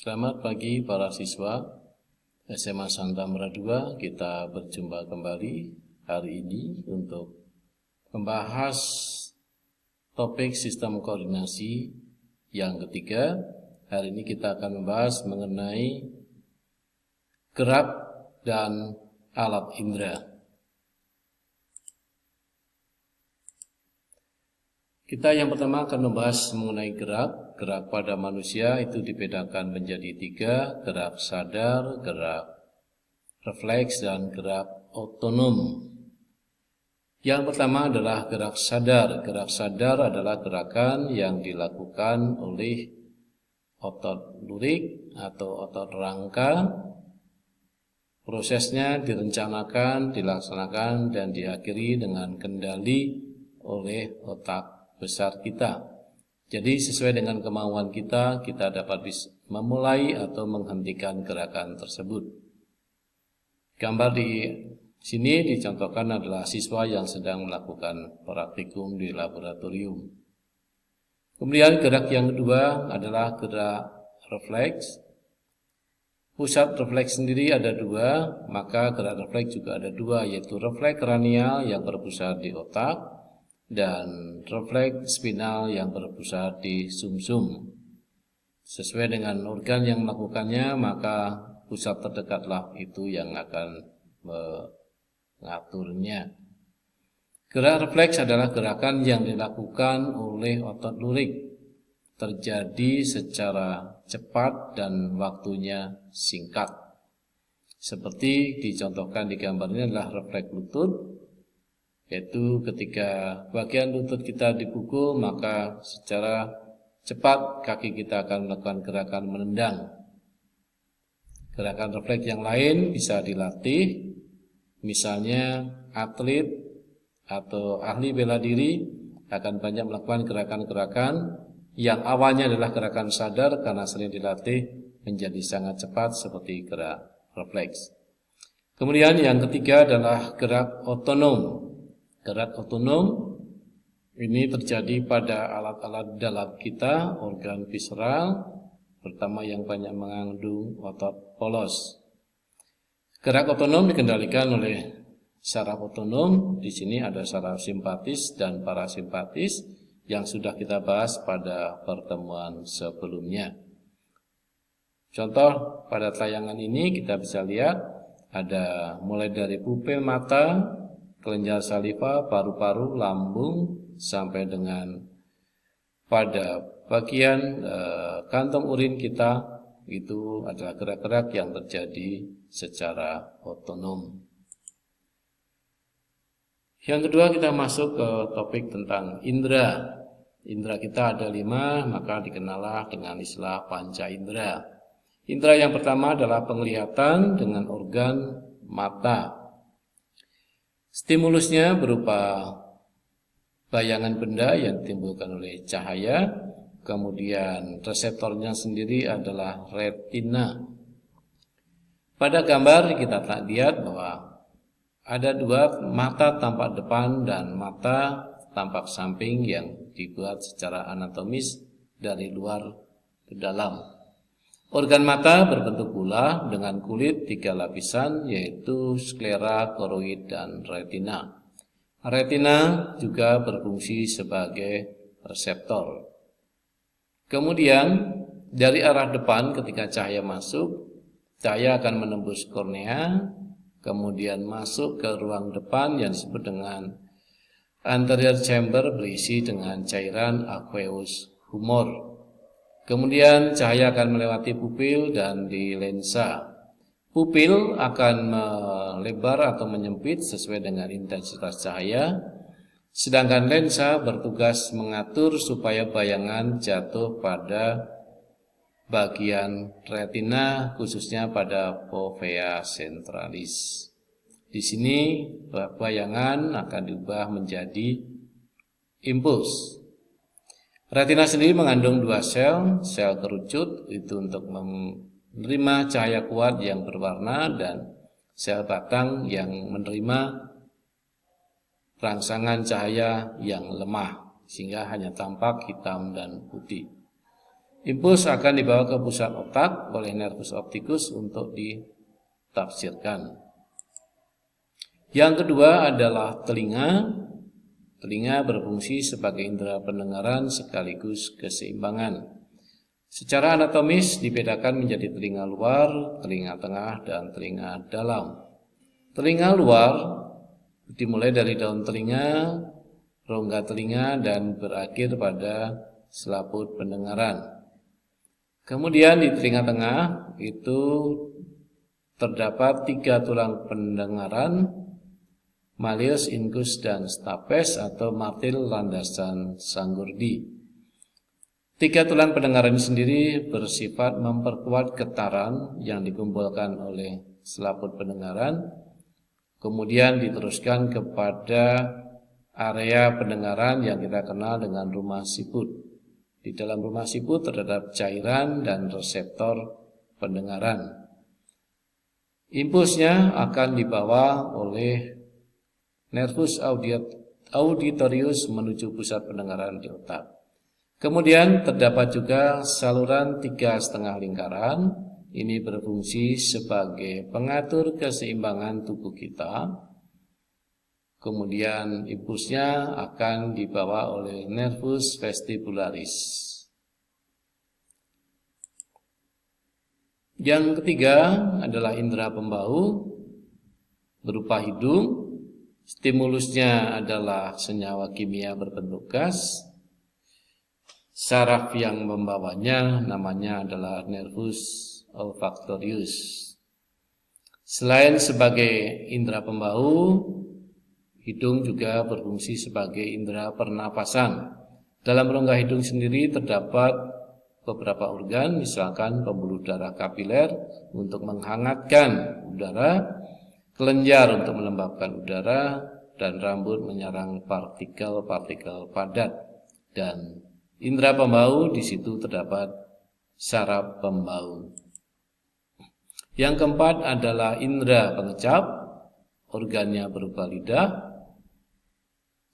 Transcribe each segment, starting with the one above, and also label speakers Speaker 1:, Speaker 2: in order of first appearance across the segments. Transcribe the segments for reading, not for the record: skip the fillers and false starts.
Speaker 1: Selamat pagi para siswa SMA Santa Mara 2. Kita berjumpa kembali hari ini untuk membahas topik sistem koordinasi yang ketiga. Hari ini kita akan membahas mengenai gerak dan alat indera. Kita yang pertama akan membahas mengenai gerak. Gerak pada manusia itu dibedakan menjadi 3, gerak sadar, gerak refleks, dan gerak otonom. Yang pertama adalah gerak sadar. Gerak sadar adalah gerakan yang dilakukan oleh otot lurik atau otot rangka. Prosesnya direncanakan, dilaksanakan, dan diakhiri dengan kendali oleh otak besar kita. Jadi sesuai dengan kemauan kita dapat memulai atau menghentikan gerakan tersebut. Gambar di sini dicontohkan adalah siswa yang sedang melakukan praktikum di laboratorium. Kemudian gerak yang kedua adalah gerak refleks. Pusat refleks sendiri ada 2, maka gerak refleks juga ada 2, yaitu refleks kranial yang berpusat di otak dan refleks spinal yang berpusat di sumsum. Sesuai dengan organ yang melakukannya, maka pusat terdekatlah itu yang akan mengaturnya. Gerak refleks adalah gerakan yang dilakukan oleh otot lurik, terjadi secara cepat dan waktunya singkat. Seperti dicontohkan di gambar ini adalah refleks lutut, yaitu ketika bagian lutut kita dipukul, maka secara cepat kaki kita akan melakukan gerakan menendang. Gerakan refleks yang lain bisa dilatih, misalnya atlet atau ahli bela diri akan banyak melakukan gerakan-gerakan yang awalnya adalah gerakan sadar karena sering dilatih menjadi sangat cepat seperti gerak refleks. Kemudian yang ketiga adalah gerak otonom. Gerak otonom ini terjadi pada alat-alat dalam kita, organ visceral, pertama yang banyak mengandung otot polos. Gerak otonom dikendalikan oleh saraf otonom. Di sini ada saraf simpatis dan parasimpatis yang sudah kita bahas pada pertemuan sebelumnya. Contoh pada tayangan ini kita bisa lihat ada mulai dari pupil mata, kelenjar saliva, paru-paru, lambung, sampai dengan pada bagian kantong urin kita. Itu adalah gerak-gerak yang terjadi secara otonom. Yang kedua kita masuk ke topik tentang indera. Indera kita ada 5, maka dikenallah dengan istilah panca indera. Indera yang pertama adalah penglihatan dengan organ mata. Stimulusnya berupa bayangan benda yang ditimbulkan oleh cahaya, kemudian reseptornya sendiri adalah retina. Pada gambar kita lihat bahwa ada 2, mata tampak depan dan mata tampak samping yang dibuat secara anatomis dari luar ke dalam. Organ mata berbentuk bola dengan kulit 3 lapisan, yaitu sklera, koroid, dan retina. Retina juga berfungsi sebagai reseptor. Kemudian dari arah depan ketika cahaya masuk, cahaya akan menembus kornea, kemudian masuk ke ruang depan yang disebut dengan anterior chamber berisi dengan cairan aqueous humor. Kemudian cahaya akan melewati pupil dan di lensa. Pupil akan melebar atau menyempit sesuai dengan intensitas cahaya, sedangkan lensa bertugas mengatur supaya bayangan jatuh pada bagian retina, khususnya pada fovea centralis. Di sini bayangan akan diubah menjadi impuls. Retina sendiri mengandung 2 sel kerucut itu untuk menerima cahaya kuat yang berwarna dan sel batang yang menerima rangsangan cahaya yang lemah sehingga hanya tampak hitam dan putih. Impuls akan dibawa ke pusat otak oleh nervus opticus untuk ditafsirkan. Yang kedua adalah telinga. Telinga berfungsi sebagai indera pendengaran sekaligus keseimbangan. Secara anatomis dibedakan menjadi telinga luar, telinga tengah, dan telinga dalam. Telinga luar dimulai dari daun telinga, rongga telinga, dan berakhir pada selaput pendengaran. Kemudian di telinga tengah itu terdapat 3 tulang pendengaran, malleus, incus, dan stapes atau martil, landasan, sanggurdi. 3 tulang pendengaran ini sendiri bersifat memperkuat getaran yang dikumpulkan oleh selaput pendengaran, kemudian diteruskan kepada area pendengaran yang kita kenal dengan rumah siput. Di dalam rumah siput terdapat cairan dan reseptor pendengaran. Impulsnya akan dibawa oleh nervus auditorius menuju pusat pendengaran di otak. Kemudian terdapat juga saluran 3,5 lingkaran. Ini berfungsi sebagai pengatur keseimbangan tubuh kita. Kemudian impulsnya akan dibawa oleh nervus vestibularis. Yang ketiga adalah indera pembau berupa hidung. Stimulusnya adalah senyawa kimia berbentuk gas. Saraf yang membawanya namanya adalah nervus olfactorius. Selain sebagai indera pembau, hidung juga berfungsi sebagai indera pernapasan. Dalam rongga hidung sendiri terdapat beberapa organ, misalkan pembuluh darah kapiler untuk menghangatkan udara, kelenjar untuk melembabkan udara, dan rambut menyerang partikel-partikel padat. Dan indera pembau di situ terdapat saraf pembau. Yang keempat adalah indera pengecap, organnya berupa lidah.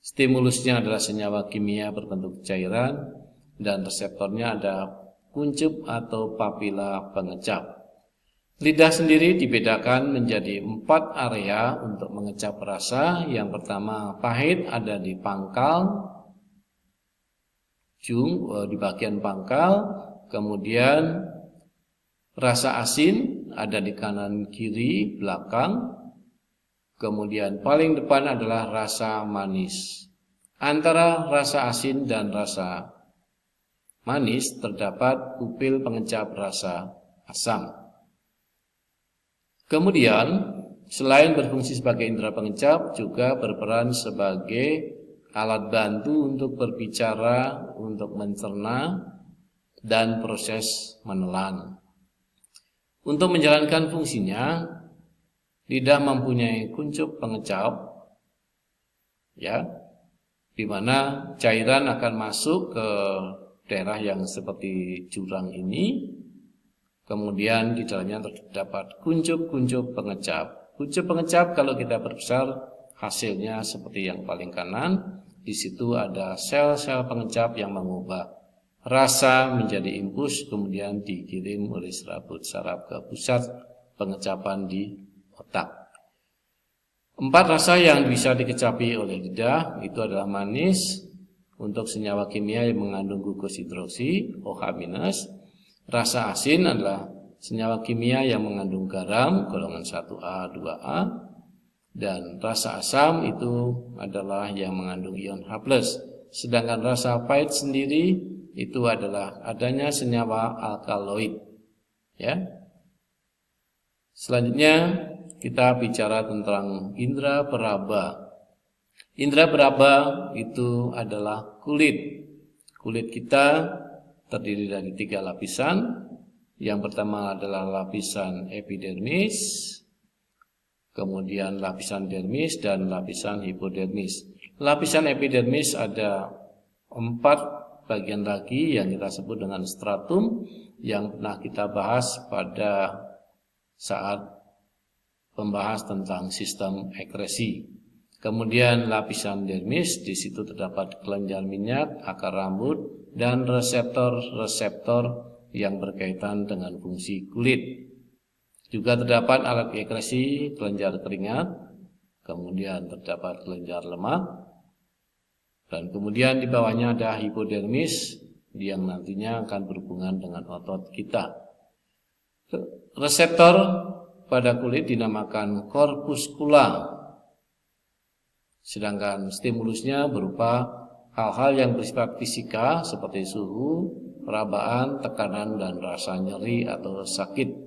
Speaker 1: Stimulusnya adalah senyawa kimia berbentuk cairan, dan reseptornya ada kuncup atau papila pengecap. Lidah sendiri dibedakan menjadi 4 area untuk mengecap rasa. Yang pertama, pahit ada di pangkal, di bagian pangkal. Kemudian rasa asin ada di kanan, kiri, belakang. Kemudian paling depan adalah rasa manis. Antara rasa asin dan rasa manis terdapat pupil pengecap rasa asam. Kemudian, selain berfungsi sebagai indera pengecap, juga berperan sebagai alat bantu untuk berbicara, untuk mencerna, dan proses menelan. Untuk menjalankan fungsinya, lidah mempunyai kuncup pengecap, ya, di mana cairan akan masuk ke daerah yang seperti jurang ini. Kemudian di dalamnya terdapat kuncup-kuncup pengecap. Kuncup pengecap kalau kita perbesar hasilnya seperti yang paling kanan. Di situ ada sel-sel pengecap yang mengubah rasa menjadi impuls, kemudian dikirim oleh serabut saraf ke pusat pengecapan di otak. 4 rasa yang bisa dikecapi oleh lidah itu adalah manis untuk senyawa kimia yang mengandung glukosa hidroksi OH-. Rasa asin adalah senyawa kimia yang mengandung garam golongan 1A, 2A. Dan rasa asam itu adalah yang mengandung ion H+. Sedangkan rasa pahit sendiri itu adalah adanya senyawa alkaloid. Ya. Selanjutnya kita bicara tentang indera peraba. Indera peraba itu adalah kulit. Kulit kita terdiri dari 3 lapisan. Yang pertama adalah lapisan epidermis, kemudian lapisan dermis, dan lapisan hipodermis. Lapisan epidermis ada 4 bagian lagi yang kita sebut dengan stratum, yang pernah kita bahas pada saat membahas tentang sistem ekresi. Kemudian lapisan dermis, di situ terdapat kelenjar minyak, akar rambut, dan reseptor-reseptor yang berkaitan dengan fungsi kulit. Juga terdapat alat ekresi kelenjar keringat, kemudian terdapat kelenjar lemak, dan kemudian di bawahnya ada hipodermis yang nantinya akan berhubungan dengan otot kita. Reseptor pada kulit dinamakan korpuskula, sedangkan stimulusnya berupa hal-hal yang bersifat fisika seperti suhu, perabaan, tekanan, dan rasa nyeri atau sakit.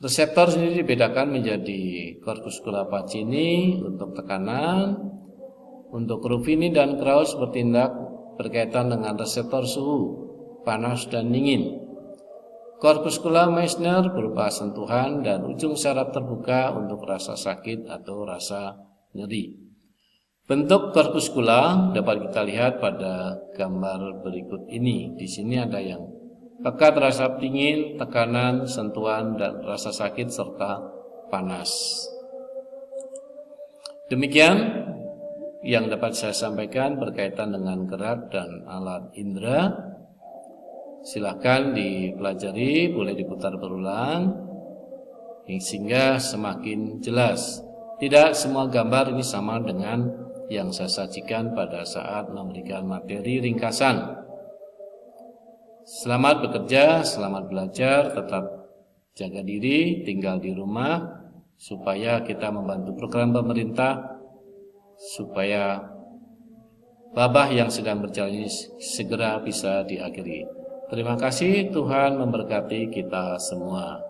Speaker 1: Reseptor sendiri dibedakan menjadi korpuskula Pacini untuk tekanan, untuk Ruffini dan Krauss bertindak berkaitan dengan reseptor suhu, panas dan dingin. Korpuskula Meissner berupa sentuhan dan ujung saraf terbuka untuk rasa sakit atau rasa nyeri. Bentuk korpuskula dapat kita lihat pada gambar berikut ini. Di sini ada yang pekat rasa dingin, tekanan, sentuhan, dan rasa sakit serta panas. Demikian yang dapat saya sampaikan berkaitan dengan gerak dan alat indera. Silakan dipelajari, boleh diputar berulang sehingga semakin jelas. Tidak semua gambar ini sama dengan yang saya sajikan pada saat memberikan materi ringkasan. Selamat bekerja, selamat belajar, tetap jaga diri, tinggal di rumah, supaya kita membantu program pemerintah, supaya wabah yang sedang berjalan ini segera bisa diakhiri. Terima kasih, Tuhan memberkati kita semua.